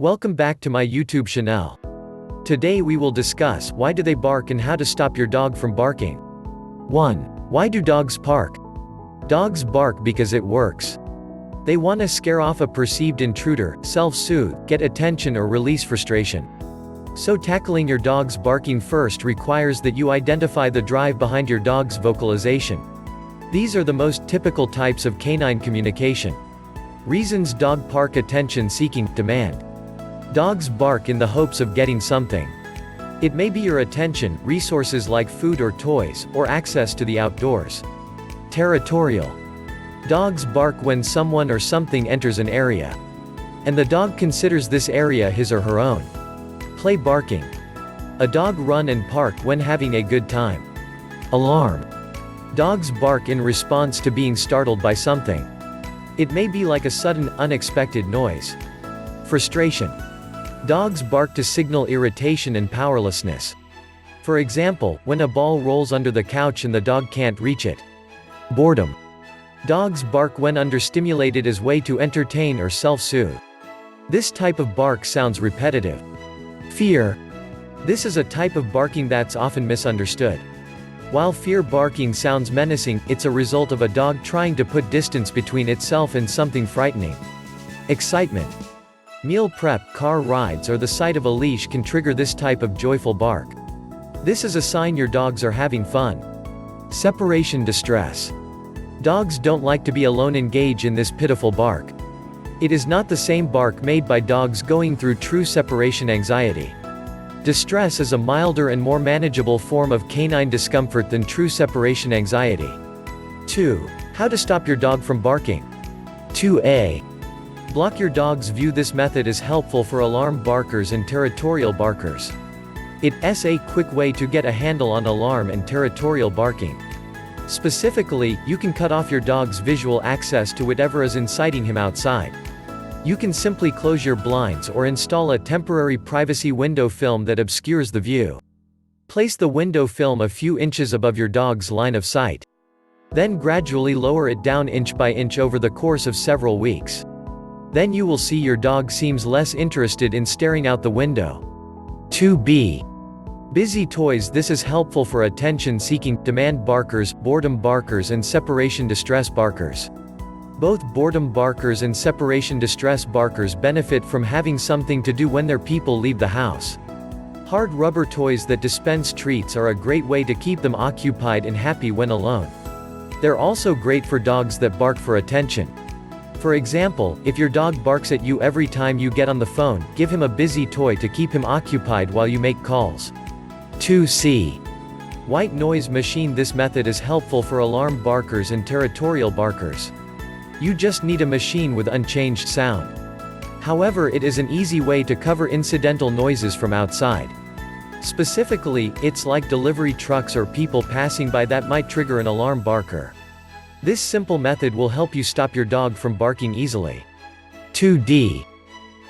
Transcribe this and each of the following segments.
Welcome back to my YouTube channel. Today we will discuss why do they bark and how to stop your dog from barking. 1. Why do dogs bark? Dogs bark because it works. They want to scare off a perceived intruder, self-soothe, get attention or release frustration. So tackling your dog's barking first requires that you identify the drive behind your dog's vocalization. These are the most typical types of canine communication. Reasons dog bark: attention-seeking, demand. Dogs bark in the hopes of getting something. It may be your attention, resources like food or toys, or access to the outdoors. Territorial. Dogs bark when someone or something enters an area, and the dog considers this area his or her own. Play barking. A dog run and bark when having a good time. Alarm. Dogs bark in response to being startled by something. It may be like a sudden, unexpected noise. Frustration. Dogs bark to signal irritation and powerlessness. For example, when a ball rolls under the couch and the dog can't reach it. Boredom. Dogs bark when understimulated as way to entertain or self-soothe. This type of bark sounds repetitive. Fear. This is a type of barking that's often misunderstood. While fear barking sounds menacing, it's a result of a dog trying to put distance between itself and something frightening. Excitement. Meal prep, car rides or the sight of a leash can trigger this type of joyful bark. This is a sign your dogs are having fun. Separation distress. Dogs don't like to be alone. Engage in this pitiful bark. It is not the same bark made by dogs going through true separation anxiety. Distress is a milder and more manageable form of canine discomfort than true separation anxiety. 2. How to stop your dog from barking. 2a. Block your dog's view. This method is helpful for alarm barkers and territorial barkers. It's a quick way to get a handle on alarm and territorial barking. Specifically, you can cut off your dog's visual access to whatever is inciting him outside. You can simply close your blinds or install a temporary privacy window film that obscures the view. Place the window film a few inches above your dog's line of sight. Then gradually lower it down inch by inch over the course of several weeks. Then you will see your dog seems less interested in staring out the window. 2b. Busy toys. This is helpful for attention-seeking, demand barkers, boredom barkers and separation distress barkers. Both boredom barkers and separation distress barkers benefit from having something to do when their people leave the house. Hard rubber toys that dispense treats are a great way to keep them occupied and happy when alone. They're also great for dogs that bark for attention. For example, if your dog barks at you every time you get on the phone, give him a busy toy to keep him occupied while you make calls. 2c. White noise machine. This method is helpful for alarm barkers and territorial barkers. You just need a machine with unchanged sound. However, it is an easy way to cover incidental noises from outside. Specifically, it's like delivery trucks or people passing by that might trigger an alarm barker. This simple method will help you stop your dog from barking easily. 2d.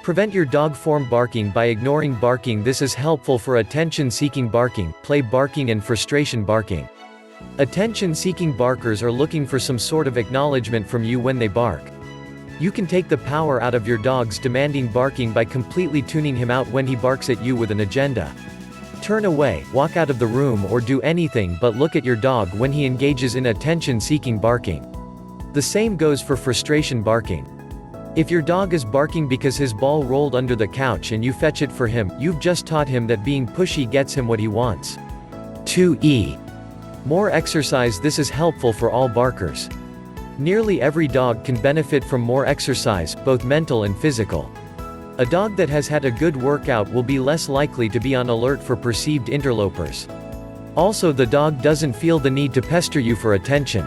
Prevent your dog from barking by ignoring barking. This is helpful for attention-seeking barking, play barking and frustration barking. Attention-seeking barkers are looking for some sort of acknowledgement from you when they bark. You can take the power out of your dog's demanding barking by completely tuning him out when he barks at you with an agenda. Turn away, walk out of the room or do anything but look at your dog when he engages in attention-seeking barking. The same goes for frustration barking. If your dog is barking because his ball rolled under the couch and you fetch it for him, you've just taught him that being pushy gets him what he wants. 2e. More exercise. This is helpful for all barkers. Nearly every dog can benefit from more exercise, both mental and physical. A dog that has had a good workout will be less likely to be on alert for perceived interlopers. Also, the dog doesn't feel the need to pester you for attention.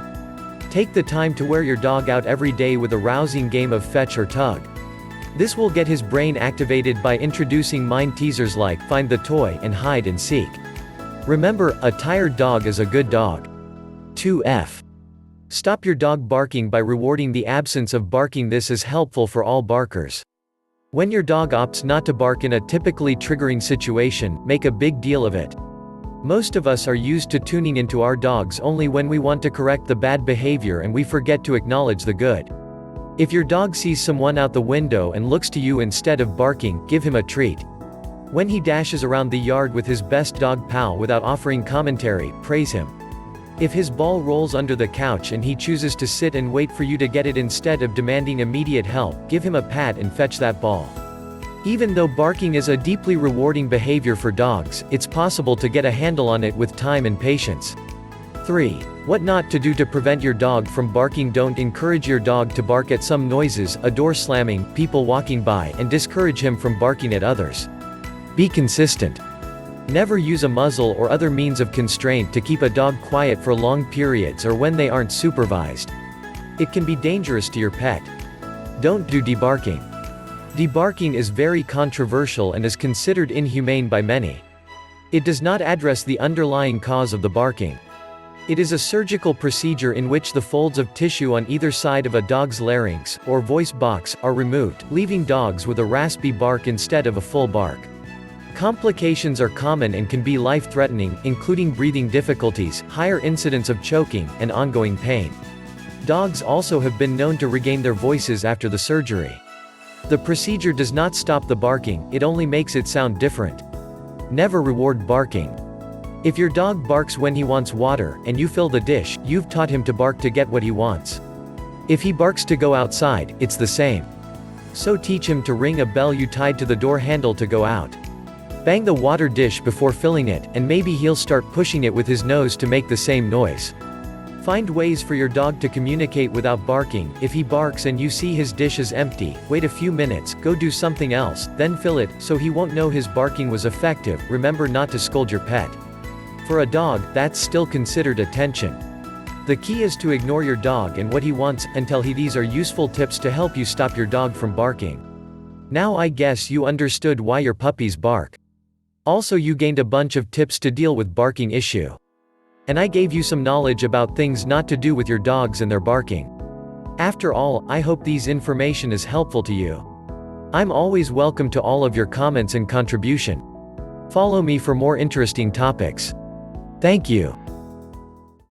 Take the time to wear your dog out every day with a rousing game of fetch or tug. This will get his brain activated by introducing mind teasers like find the toy and hide and seek. Remember, a tired dog is a good dog. 2f. Stop your dog barking by rewarding the absence of barking. This is helpful for all barkers. When your dog opts not to bark in a typically triggering situation, make a big deal of it. Most of us are used to tuning into our dogs only when we want to correct the bad behavior and we forget to acknowledge the good. If your dog sees someone out the window and looks to you instead of barking, give him a treat. When he dashes around the yard with his best dog pal without offering commentary, praise him. If his ball rolls under the couch and he chooses to sit and wait for you to get it instead of demanding immediate help, give him a pat and fetch that ball. Even though barking is a deeply rewarding behavior for dogs, it's possible to get a handle on it with time and patience. 3. What not to do to prevent your dog from barking. Don't encourage your dog to bark at some noises, a door slamming, people walking by, and discourage him from barking at others. Be consistent. Never use a muzzle or other means of constraint to keep a dog quiet for long periods or when they aren't supervised. It can be dangerous to your pet. Don't do debarking. Debarking is very controversial and is considered inhumane by many. It does not address the underlying cause of the barking. It is a surgical procedure in which the folds of tissue on either side of a dog's larynx, or voice box, are removed, leaving dogs with a raspy bark instead of a full bark. Complications are common and can be life-threatening, including breathing difficulties, higher incidence of choking, and ongoing pain. Dogs also have been known to regain their voices after the surgery. The procedure does not stop the barking, it only makes it sound different. Never reward barking. If your dog barks when he wants water, and you fill the dish, you've taught him to bark to get what he wants. If he barks to go outside, it's the same. So teach him to ring a bell you tied to the door handle to go out. Bang the water dish before filling it, and maybe he'll start pushing it with his nose to make the same noise. Find ways for your dog to communicate without barking. If he barks and you see his dish is empty, wait a few minutes, go do something else, then fill it, so he won't know his barking was effective. Remember not to scold your pet. For a dog, that's still considered attention. The key is to ignore your dog and what he wants, until these are useful tips to help you stop your dog from barking. Now I guess you understood why your puppies bark. Also you gained a bunch of tips to deal with barking issue. And I gave you some knowledge about things not to do with your dogs and their barking. After all, I hope these information is helpful to you. I'm always welcome to all of your comments and contribution. Follow me for more interesting topics. Thank you.